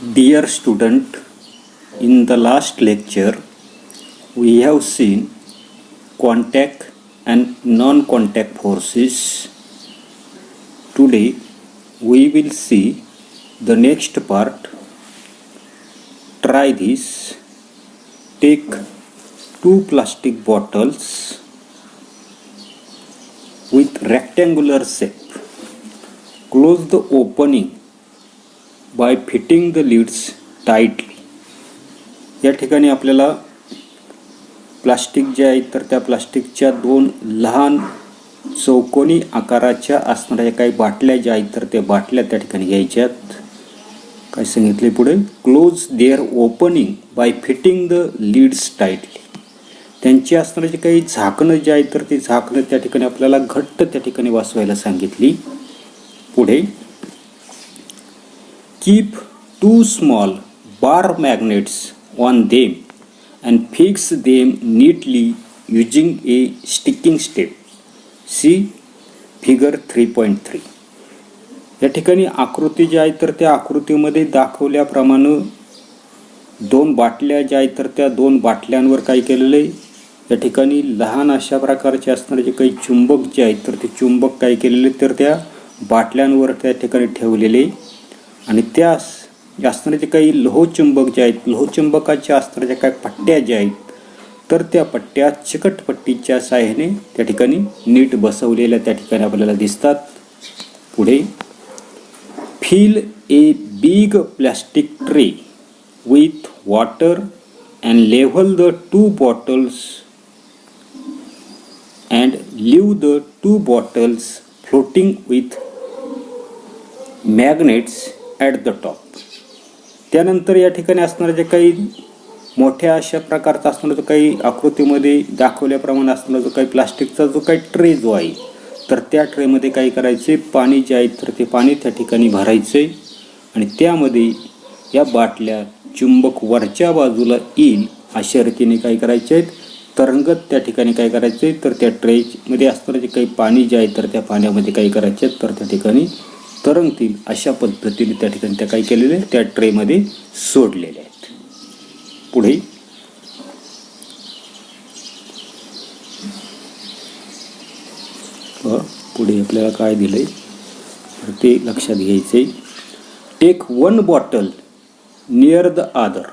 Dear student, in the last lecture we have seen contact and non-contact forces. Today we will see the next part. Try this. Take 2 plastic bottles with rectangular shape. Close the opening by fitting the lids tightly. या ठिकाणी आपल्याला plastic जे आहे तर त्या प्लास्टिकच्या 2 लहान चौकोनी आकाराच्या असणाऱ्या काही बाटल्या ज्या आहेत तर त्या बाटल्या त्या ठिकाणी घ्यायच्यात. काय सांगितले पुढे? Close there opening by fitting the lids tightly. त्यांची असणारी काही झाकणं जे आहेत तर ती झाकणं त्या ठिकाणी आपल्याला घट्ट त्या ठिकाणी बसवायला सांगितली. पुढे keep 2 small bar magnets on them and fix them neatly using a sticking step. See figure 3.3. या ठिकाणी आकृती जी आहे तर त्या आकृतीमध्ये दाखवल्याप्रमाणे 2 बाटल्या ज्या आहेत तर त्या 2 बाटल्यांवर काय केलेलं आहे, या ठिकाणी लहान अशा प्रकारचे असणारे जे काही चुंबक जे आहेत तर ते चुंबक काय केलेले तर त्या बाटल्यांवर त्या ठिकाणी ठेवलेले आणि त्या असणारे जे काही लोहचुंबक जे आहेत लोहचुंबकाच्या असणाऱ्या काही पट्ट्या ज्या आहेत तर त्या पट्ट्या चिकटपट्टीच्या सहाय्याने त्या ठिकाणी नीट बसवलेल्या त्या ठिकाणी आपल्याला दिसतात. पुढे fill a big plastic tray with water and level the 2 bottles and leave the 2 bottles floating with magnets at the top. त्यानंतर या ठिकाणी असणारे जे काही मोठ्या अशा प्रकारचा असणारा जो काही आकृतीमध्ये दाखवल्याप्रमाणे असणारा जो काही प्लास्टिकचा जो काही ट्रे जो आहे तर त्या ट्रेमध्ये काय करायचे, पाणी जे आहे तर ते पाणी त्या ठिकाणी भरायचे आणि त्यामध्ये या बाटल्या चुंबक वरच्या बाजूला येईल अशा रीतीने काय करायचे आहेत, तरंगत त्या ठिकाणी काय करायचे तर त्या ट्रेमध्ये असणारे जे काही पाणी जे आहे तर त्या पाण्यामध्ये काय करायचे तर त्या ठिकाणी तरंगतील अशा पद्धतीने त्या ठिकाणी त्या काय केलेले त्या ट्रेमध्ये सोडलेले आहेत. पुढे पुढे आपल्याला काय दिलंय तर ते लक्षात घ्यायचे. Take 1 bottle near the other.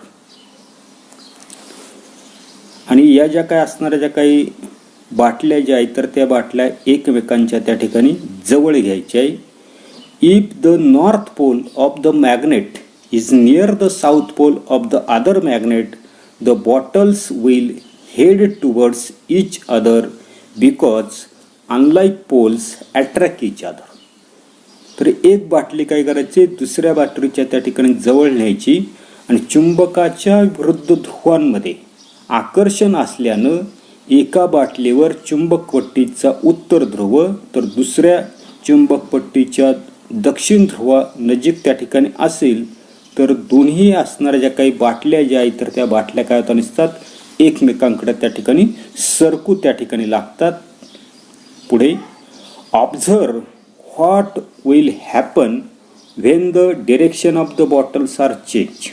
आणि या ज्या काय असणाऱ्या ज्या काही बाटल्या ज्या आहेत तर त्या बाटल्या एकमेकांच्या त्या ठिकाणी जवळ घ्यायच्या आहे. If the north pole of the magnet is near the south pole of the other magnet, the bottles will head towards each other because unlike poles attract each other. तर एक बाटली काय करायची दुसऱ्या बाटलीच्या त्या ठिकाणी जवळ न्यायची आणि चुंबकाच्या विरुद्ध ध्रुवांमध्ये आकर्षण असल्यानं एका बाटलीवर चुंबक पट्टीचा उत्तर ध्रुव तर दुसऱ्या चुंबक पट्टीच्या दक्षिण ध्रुवा नजीक त्या ठिकाणी असेल तर दोन्ही असणाऱ्या ज्या काही बाटल्या ज्या आहेत तर त्या बाटल्या काय होता नसतात एकमेकांकडे त्या ठिकाणी सरकू त्या ठिकाणी लागतात. पुढे observe what will happen when the direction of the bottles are change.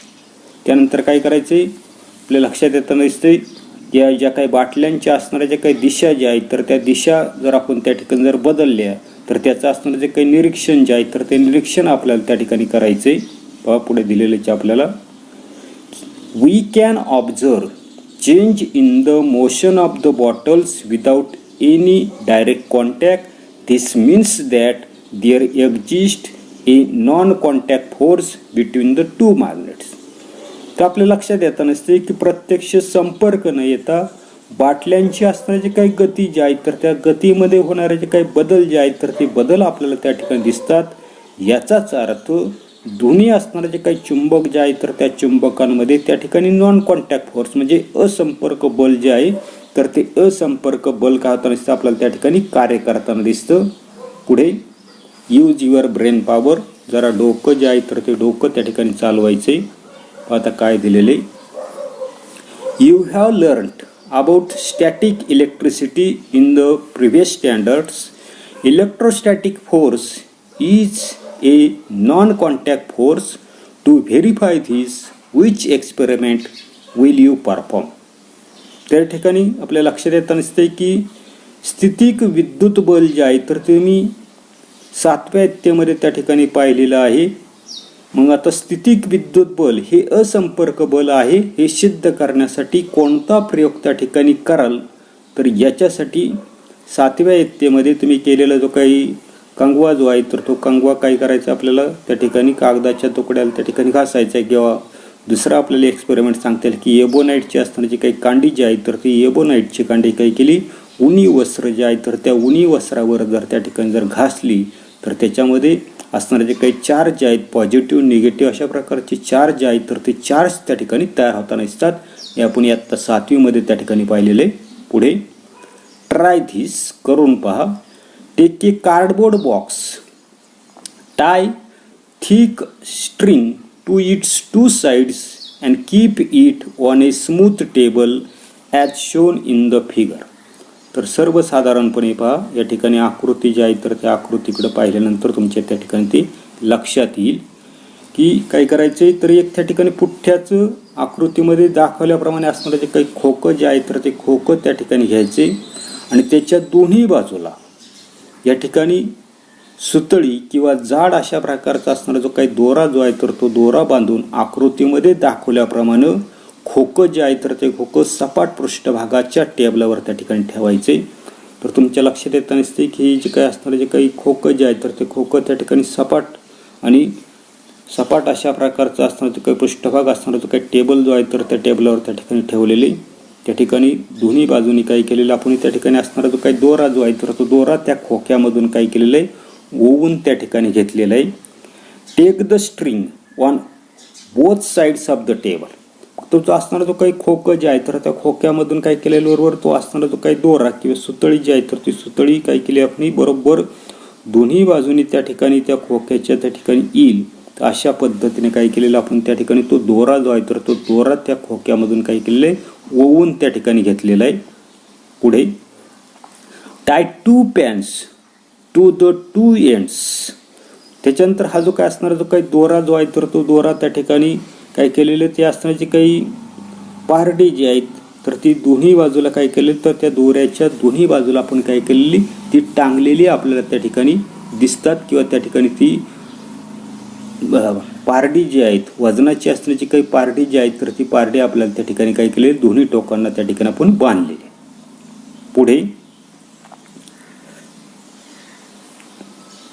त्यानंतर काय करायचे आपल्या लक्षात येताना दिसते या ज्या काही बाटल्यांच्या असणाऱ्या ज्या काही दिशा ज्या आहेत तर त्या दिशा जर आपण त्या ठिकाणी जर बदलल्या तर त्याचं असणारं जे काही निरीक्षण जे आहे तर ते निरीक्षण आपल्याला त्या ठिकाणी करायचे. पहा पुढे दिलेले आपल्याला we can observe change in the motion of the bottles without any direct contact. This means that there exist a non contact force between the 2 magnets. तर आपल्या लक्षात येता नसते की प्रत्यक्ष संपर्क न येता बाटल्यांची असणारी जे काही गती जी आहे तर त्या गतीमध्ये होणारे जे काही बदल जे आहेत तर ते बदल आपल्याला त्या ठिकाणी दिसतात. याचाच अर्थ दोन्ही असणारे जे काही चुंबक जे आहे तर त्या चुंबकांमध्ये त्या ठिकाणी नॉन कॉन्टॅक्ट फोर्स म्हणजे असंपर्क बल जे आहे तर ते असंपर्क बल काय होताना दिसतं आपल्याला त्या ठिकाणी कार्य करताना दिसतं. पुढे यूज युअर ब्रेन पॉवर. जरा डोकं जे आहे तर ते डोकं त्या ठिकाणी चालवायचे. आता काय दिलेले you have learned about static electricity in the previous standards. Electrostatic force is a non-contact force to verify this which experiment will you perform. त्या ठिकाणी आपल्या लक्षात येताना दिसते की स्थितिक विद्युत बल जे आहे तर तुम्ही 7व्या इयत्तेमध्ये त्या ठिकाणी पाहिलेलं आहे. मग आता स्थितिक विद्युत बल हे असंपर्क बल आहे हे सिद्ध करण्यासाठी कोणता प्रयोग त्या ठिकाणी कराल, तर याच्यासाठी 7व्या इयत्तेमध्ये तुम्ही केलेला जो काही कंगवा जो आहे तर तो कंगवा काय करायचा आपल्याला त्या ठिकाणी कागदाच्या तुकड्याला त्या ठिकाणी घासायचा आहे. किंवा दुसरा आपल्याला एक्सपेरिमेंट सांगता येईल की एबोनाईटची असताना जी काही कांडी जी आहे तर ती एबोनाईटची कांडी काय केली, उनी वस्त्र जे आहे तर त्या उनी वस्त्रावर जर त्या ठिकाणी जर घासली तर त्याच्यामध्ये असणारे जे काही चार्ज आहेत पॉझिटिव्ह निगेटिव्ह अशा प्रकारचे चार्ज आहेत तर ते चार्ज त्या ठिकाणी तयार होताना दिसतात. हे आपण आता 7वीमध्ये त्या ठिकाणी पाहिलेले. पुढे ट्राय धिस करून पहा. Take a cardboard box, tie thick string to its 2 sides and keep it on a smooth table as shown in the figure. तर सर्वसाधारणपणे पहा या ठिकाणी आकृती जी आहे तर त्या आकृतीकडे पाहिल्यानंतर तुमच्या त्या ठिकाणी ते लक्षात येईल की काय करायचं आहे. तर एक त्या ठिकाणी पुठ्ठ्याचं आकृतीमध्ये दाखवल्याप्रमाणे असणारे जे काही खोकं जे आहे तर ते खोकं त्या ठिकाणी घ्यायचे आणि त्याच्या दोन्ही बाजूला या ठिकाणी सुतळी किंवा जाड अशा प्रकारचा असणारा जो काही दोरा जो आहे तर तो दोरा बांधून आकृतीमध्ये दाखवल्याप्रमाणे खोकं जे आहे तर ते खोकं सपाट पृष्ठभागाच्या टेबलावर त्या ठिकाणी ठेवायचे. तर तुमच्या लक्षात येताना दिसते की जे काही असणारे जे काही खोकं जे आहे तर ते खोकं त्या ठिकाणी सपाट अशा प्रकारचा असणारा जो काही पृष्ठभाग असणारा जो काही टेबल जो आहे तर त्या टेबलावर त्या ठिकाणी ठेवलेले. त्या ठिकाणी दोन्ही बाजूनी काय केलेलं आपण त्या ठिकाणी असणारा जो काही दोरा जो आहे तर तो दोरा त्या खोक्यामधून काय केलेलं आहे, ओवून त्या ठिकाणी घेतलेलं आहे. Take the string on both sides of the table. तो असणारा जो काही खोकं जे आहे तर त्या खोक्यामधून काय केलेलं बरोबर तो असणारा जो काही दोरा किंवा सुतळी जी आहे तर ती सुतळी काय केली आपण बरोबर दोन्ही बाजूनी त्या ठिकाणी त्या खोक्याच्या त्या ठिकाणी येईल. तर अशा पद्धतीने काय केलेलं आपण त्या ठिकाणी तो दोरा जो आहे तर तो दोरा त्या खोक्यामधून काय केलेलं आहे, ओवून त्या ठिकाणी घेतलेला आहे. पुढे tie 2 pins to the 2 ends. त्याच्यानंतर हा जो काय असणारा जो काही दोरा जो आहे तर तो दोरा त्या ठिकाणी काय केलेलं ते असणारी काही पारडी जी आहेत तर ती दोन्ही बाजूला काय केलेली तर त्या दोऱ्याच्या दोन्ही बाजूला आपण काय केलेली ती टांगलेली आपल्याला त्या ठिकाणी दिसतात. किंवा त्या ठिकाणी ती पारडी जी आहेत वजनाची असण्याची काही पारडी जी आहेत तर ती पारडी आपल्याला त्या ठिकाणी काय केलेली दोन्ही टोकांना त्या ठिकाणी आपण बांधलेली. पुढे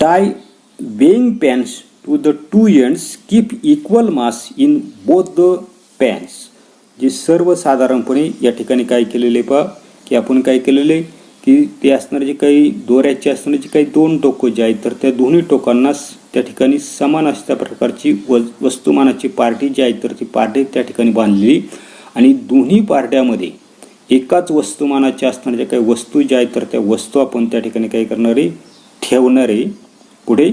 tie weighing pans to the 2 ends, keep equal mass in both the pans. जे सर्वसाधारणपणे या ठिकाणी काय केलेले पहा की आपण काय केलेले की ते असणारे जे काही दोऱ्याचे असणारे जे काही 2 टोकं जे आहेत तर त्या दोन्ही टोकांना त्या ठिकाणी समान अशा प्रकारची वस्तुमानाची पार्टी जी आहे तर ती पार्टी त्या ठिकाणी बांधलेली आणि दोन्ही पार्ट्यामध्ये एकाच वस्तुमानाच्या असणाऱ्या ज्या काही वस्तू ज्या आहेत तर त्या वस्तू आपण त्या ठिकाणी काय करणार आहे, ठेवणार आहे. पुढे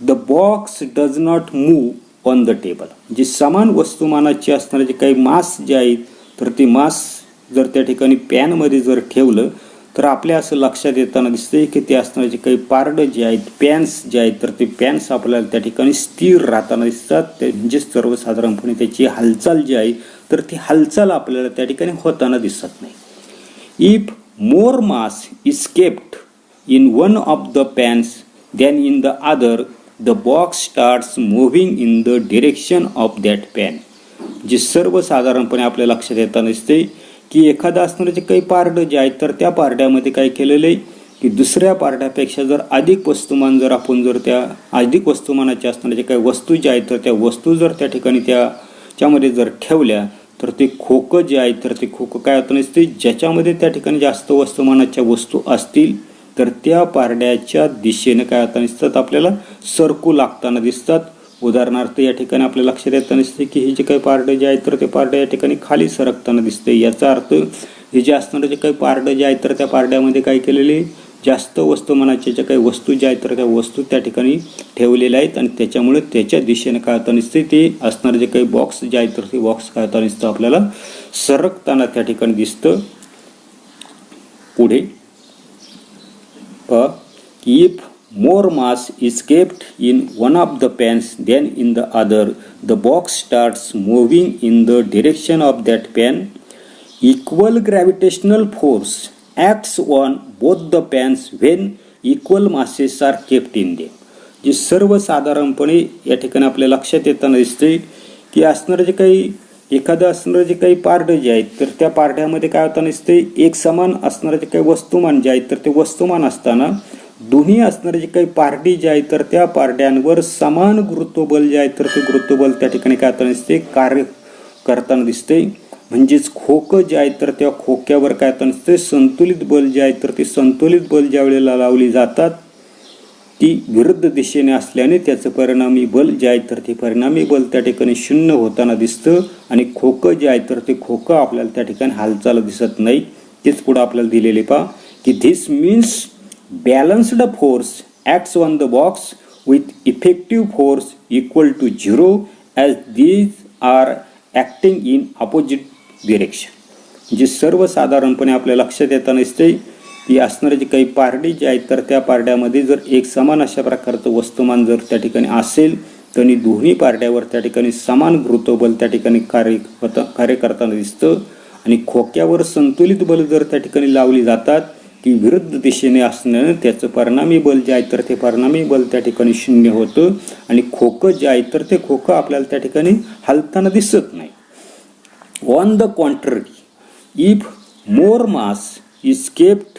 the box does not move on the table. जे समान वस्तुमानाचे असणारे जे काही मास जे आहेत तर ते मास जर त्या ठिकाणी पॅनमध्ये जर ठेवलं तर आपल्या असं लक्षात येताना दिसते की ते असणारे जे काही पारडं जे आहेत पॅन्स जे आहेत तर ते पॅन्स आपल्याला त्या ठिकाणी स्थिर राहताना दिसतात. ते म्हणजे सर्वसाधारणपणे त्याची हालचाल जी आहे तर ती हालचाल आपल्याला त्या ठिकाणी होताना दिसत नाही. If more mass is kept in one of the pens then in the other the box starts moving in the direction of that pan. जे सर्वसाधारणपणे आपल्या लक्षात येताना दिसते की एखादा असणारे जे काही पारडं जे आहेत तर त्या पारड्यामध्ये काय केलेलं आहे की दुसऱ्या पारड्यापेक्षा जर अधिक वस्तुमान जर आपण जर त्या अधिक वस्तुमानाच्या असणाऱ्या जे काही वस्तू ज्या आहेत तर त्या वस्तू जर त्या ठिकाणी त्याच्यामध्ये जर ठेवल्या तर ते खोकं जे आहेत तर ते खोकं काय होतं नसते ज्याच्यामध्ये त्या ठिकाणी जास्त वस्तुमानाच्या वस्तू असतील तर त्या पारड्याच्या दिशेने काय होताना दिसतात आपल्याला सरकू लागताना दिसतात. उदाहरणार्थ या ठिकाणी आपल्या लक्षात येताना दिसते की हे जे काही पारडे जे आहेत तर ते पारडे या ठिकाणी खाली सरकताना दिसते. याचा अर्थ हे जे असणारे जे काही पारडे जे आहेत तर त्या पारड्यामध्ये काय केलेले जास्त वस्तुमानाच्या ज्या काही वस्तू ज्या आहेत तर त्या वस्तू त्या ठिकाणी ठेवलेल्या आहेत आणि त्याच्यामुळे त्याच्या दिशेने काय होताना दिसते ते असणारे जे काही बॉक्स जे आहेत तर ते बॉक्स काय होताना दिसतं आपल्याला सरकताना त्या ठिकाणी दिसतं. पुढे if more mass is kept in one of the pans than in the other, the box starts moving in the direction of that pan. Equal gravitational force acts on both the pans when equal masses are kept in them. जे सर्वसाधारणपणे या ठिकाणी आपल्या लक्षात येताना दिसते की असणारं जे काही एखादं असणारं जे काही पारडं जे आहेत तर त्या पारड्यामध्ये काय होताना दिसते एक समान असणारं जे काही वस्तुमान जे आहेत तर ते वस्तुमान असताना दोन्ही असणारे जे काही पारडी जे आहेत तर त्या पारड्यांवर समान गुरुत्वबल जे आहे तर ते गुरुत्वबल त्या ठिकाणी काय होताना दिसते कार्य करताना दिसते. म्हणजेच खोकं जे आहे तर त्या खोक्यावर काय होताना दिसते संतुलित बल जे आहे तर ते संतुलित बल ज्या वेळेला लावली जातात ती विरुद्ध दिशेने असल्याने त्याचं परिणामी बल जे आहे तर ते परिणामी बल त्या ठिकाणी शून्य होताना दिसतं आणि खोकं जे आहे तर ते खोकं आपल्याला त्या ठिकाणी हालचाल दिसत नाही. तेच पुढे आपल्याला दिलेले पहा की this means balanced force acts on the box with effective force equal to 0 as these are acting in opposite direction. जे सर्वसाधारणपणे आपल्या लक्षात येताना दिसते की असणारे जे काही पारडी जे आहेत तर त्या पारड्यामध्ये जर एक समान अशा प्रकारचं वस्तुमान जर त्या ठिकाणी असेल तर दोन्ही पारड्यावर त्या ठिकाणी समान गुरुत्वबल त्या ठिकाणी कार्य करताना दिसतं आणि खोक्यावर संतुलित बल जर त्या ठिकाणी लावली जातात की विरुद्ध दिशेने असण्याने त्याचं परिणामी बल जे आहे तर ते परिणामी बल त्या ठिकाणी शून्य होतं आणि खोकं जे आहे तर ते खोकं आपल्याला त्या ठिकाणी हलताना दिसत नाही. On the contrary if more mass is kept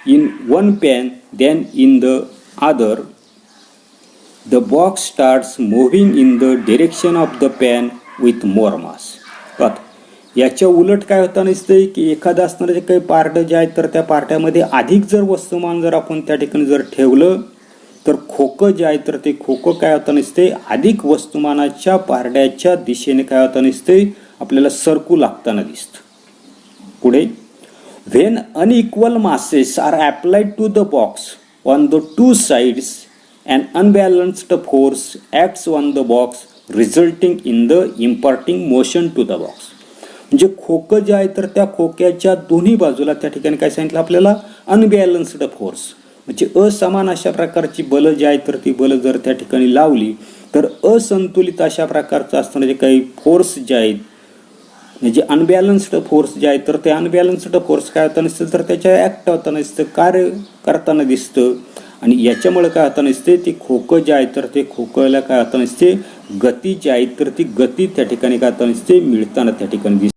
in one pan than in the other the box starts moving in the direction of the pan with more mass. याच्या उलट काय होताना दिसतंय की एखादं असणारं जे काही पारडं जे आहे तर त्या पारड्यामध्ये अधिक जर वस्तुमान जर आपण त्या ठिकाणी जर ठेवलं तर खोकं जे आहे तर ते खोकं काय होताना दिसते अधिक वस्तुमानाच्या पारड्याच्या दिशेने काय होताना दिसते आपल्याला सरकू लागताना दिसतं. पुढे when unequal masses are applied to the box on the two sides and unbalanced force acts on the box resulting in the imparting motion to the box. म्हणजे खोकं जे आहे तर त्या खोक्याच्या दोन्ही बाजूला त्या ठिकाणी काय सांगितलं आपल्याला अनबॅलन्स्ड फोर्स म्हणजे असमान अशा प्रकारची बलं जी आहे तर ती बलं जर त्या ठिकाणी लावली तर असंतुलित अशा प्रकारचं असणारे जे काही फोर्स जे आहेत म्हणजे अनबॅलन्स्ड फोर्स जे आहे तर ते अनबॅलन्स्ड फोर्स काय होताना दिसतं तर त्याच्या ॲक्ट होताना दिसतं कार्य करताना दिसतं आणि याच्यामुळे काय होताना दिसते ती खोकं जे आहे तर ते खोकला काय होताना दिसते गती जी आहे तर ती गती त्या ठिकाणी काय होताना दिसते मिळताना त्या ठिकाणी दिसते.